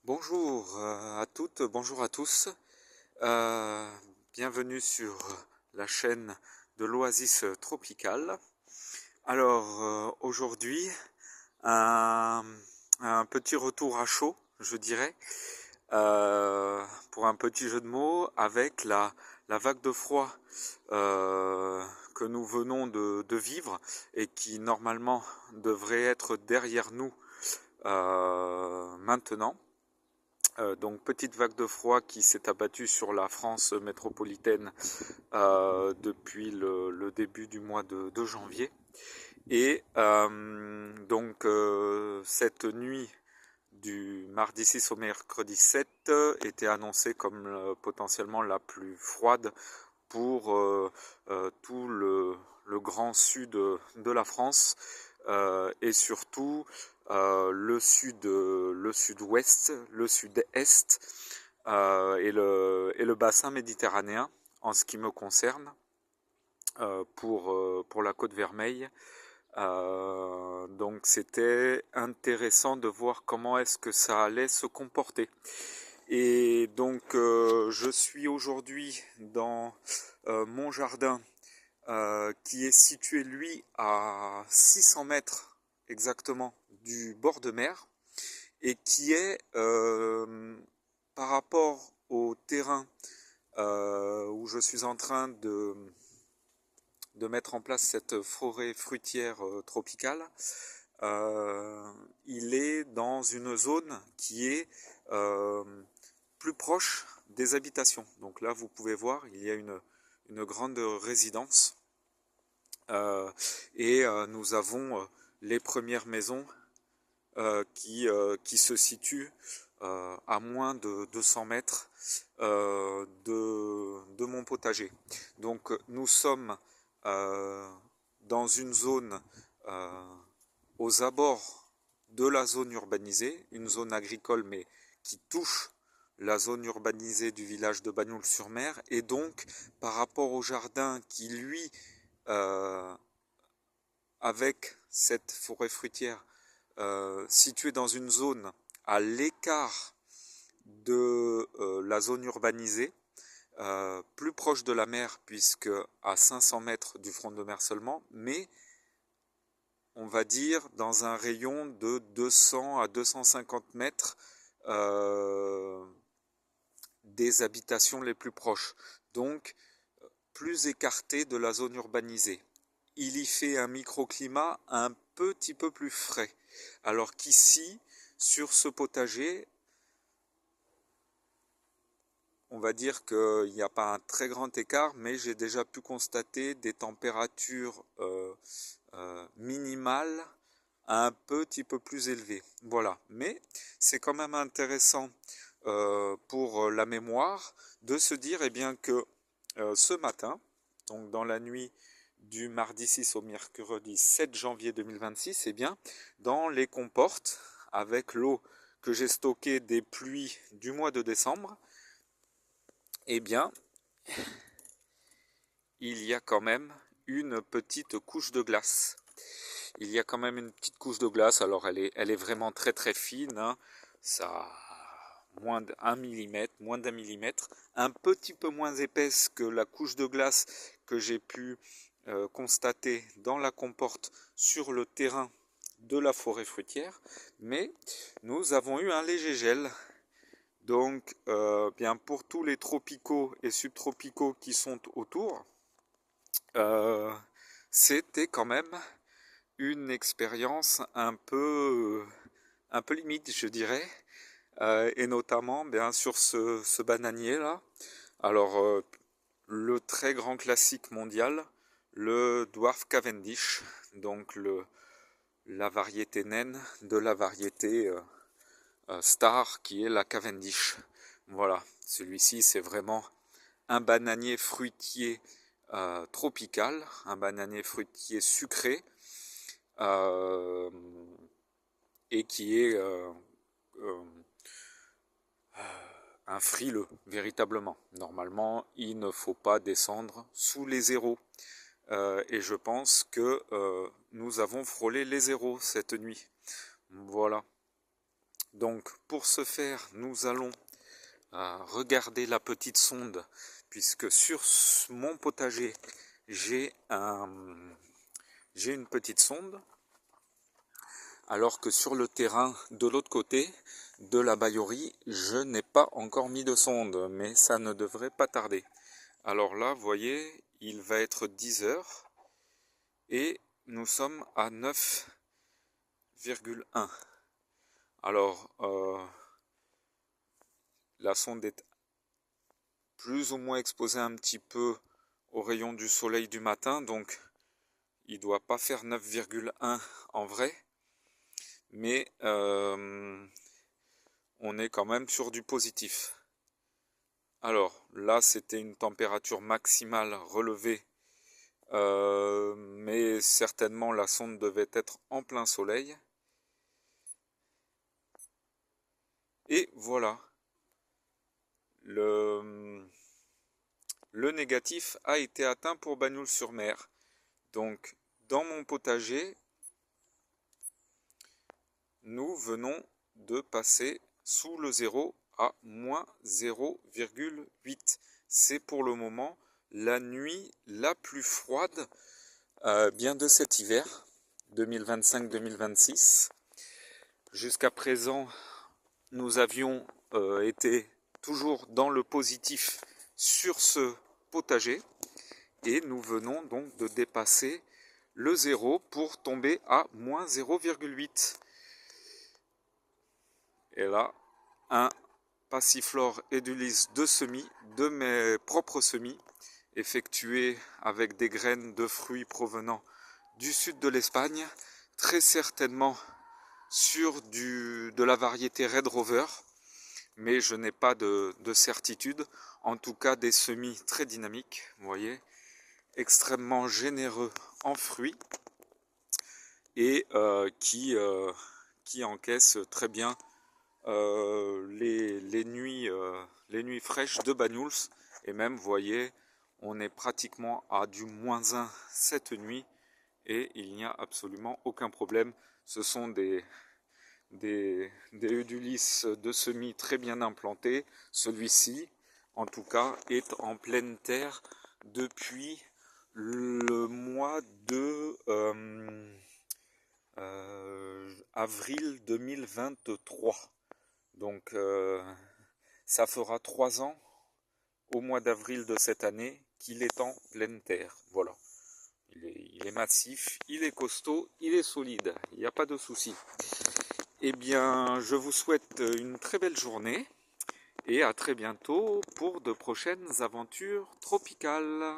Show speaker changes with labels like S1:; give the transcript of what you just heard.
S1: Bonjour à toutes, bonjour à tous. Euh, Bienvenue sur la chaîne de l'Oasis Tropicale. Alors aujourd'hui, un, un petit retour à chaud, je dirais, pour un petit jeu de mots avec la vague de froid que nous venons de vivre et qui normalement devrait être derrière nous maintenant. Donc petite vague de froid qui s'est abattue sur la France métropolitaine depuis le début du mois de janvier. Et cette nuit du mardi 6 au mercredi 7 était annoncée comme potentiellement la plus froide pour tout le grand sud de la France et surtout le sud-ouest, le sud-est et le bassin méditerranéen en ce qui me concerne pour la Côte Vermeille. Donc c'était intéressant de voir comment est-ce que ça allait se comporter. Et donc je suis aujourd'hui dans mon jardin qui est situé lui à 600 mètres exactement du bord de mer et qui est par rapport au terrain où je suis en train de mettre en place cette forêt fruitière tropicale. Il est dans une zone qui est plus proche des habitations. Donc là, vous pouvez voir, il y a une grande résidence nous avons les premières maisons qui se situent à moins de 200 mètres de mon potager. Donc nous sommes dans une zone aux abords de la zone urbanisée, une zone agricole mais qui touche la zone urbanisée du village de Bagnoul-sur-Mer, et donc par rapport au jardin qui lui euh, avec cette forêt fruitière située dans une zone à l'écart de la zone urbanisée, plus proche de la mer puisque à 500 mètres du front de mer seulement, mais on va dire dans un rayon de 200 à 250 mètres des habitations les plus proches, donc plus écarté de la zone urbanisée. Il y fait un microclimat un petit peu plus frais, alors qu'ici, sur ce potager, on va dire qu'il n'y a pas un très grand écart, mais j'ai déjà pu constater des températures minimales un petit peu plus élevées. Voilà, mais c'est quand même intéressant pour la mémoire de se dire eh bien, que ce matin, donc dans la nuit du mardi 6 au mercredi 7 janvier 2026, eh bien, dans les comportes, avec l'eau que j'ai stockée des pluies du mois de décembre, eh bien, il y a quand même une petite couche de glace. Il y a quand même une petite couche de glace, alors elle est vraiment très très fine, hein. Ça a moins d'un millimètre, un petit peu moins épaisse que la couche de glace que j'ai pu constater dans la comporte sur le terrain de la forêt fruitière, mais nous avons eu un léger gel. Donc, bien pour tous les tropicaux et subtropicaux qui sont autour, euh, c'était quand même une expérience un peu limite, je dirais, et notamment bien sur ce bananier là. Alors, le très grand classique mondial, le Dwarf Cavendish, donc la variété naine de la variété star qui est la Cavendish. Voilà, celui-ci c'est vraiment un bananier fruitier tropical, un bananier fruitier sucré euh, et qui est euh, un frileux, véritablement. Normalement, il ne faut pas descendre sous les zéros. Et je pense que nous avons frôlé les zéros cette nuit. Voilà. Donc pour ce faire, nous allons regarder la petite sonde, puisque sur mon potager, j'ai une petite sonde, alors que sur le terrain de l'autre côté de la baillerie, je n'ai pas encore mis de sonde, mais ça ne devrait pas tarder. Alors là, vous voyez, il va être 10 heures et nous sommes à 9,1. Alors, la sonde est plus ou moins exposée un petit peu aux rayons du soleil du matin, donc il ne doit pas faire 9,1 en vrai, mais on est quand même sur du positif. Alors là, c'était une température maximale relevée, mais certainement la sonde devait être en plein soleil. Et voilà, le négatif a été atteint pour Bagnols-sur-Mer. Donc dans mon potager, nous venons de passer sous le zéro à moins 0,8. C'est pour le moment la nuit la plus froide bien de cet hiver 2025-2026. Jusqu'à présent, nous avions été toujours dans le positif sur ce potager et nous venons donc de dépasser le zéro pour tomber à moins 0,8. Et là, un passiflore edulis de semis, de mes propres semis, effectués avec des graines de fruits provenant du sud de l'Espagne, très certainement sur de la variété Red Rover, mais je n'ai pas de certitude. En tout cas, des semis très dynamiques, vous voyez, extrêmement généreux en fruits et qui encaissent très bien les nuits fraîches de Banyuls. Et même, vous voyez, on est pratiquement à du -1 cette nuit et il n'y a absolument aucun problème. Ce sont des Eudulis de semis très bien implantés. Celui-ci, en tout cas, est en pleine terre depuis le mois de avril 2023. Donc ça fera 3 ans au mois d'avril de cette année qu'il est en pleine terre. Voilà. Il est massif, il est costaud, il est solide, il n'y a pas de souci. Eh bien, je vous souhaite une très belle journée et à très bientôt pour de prochaines aventures tropicales.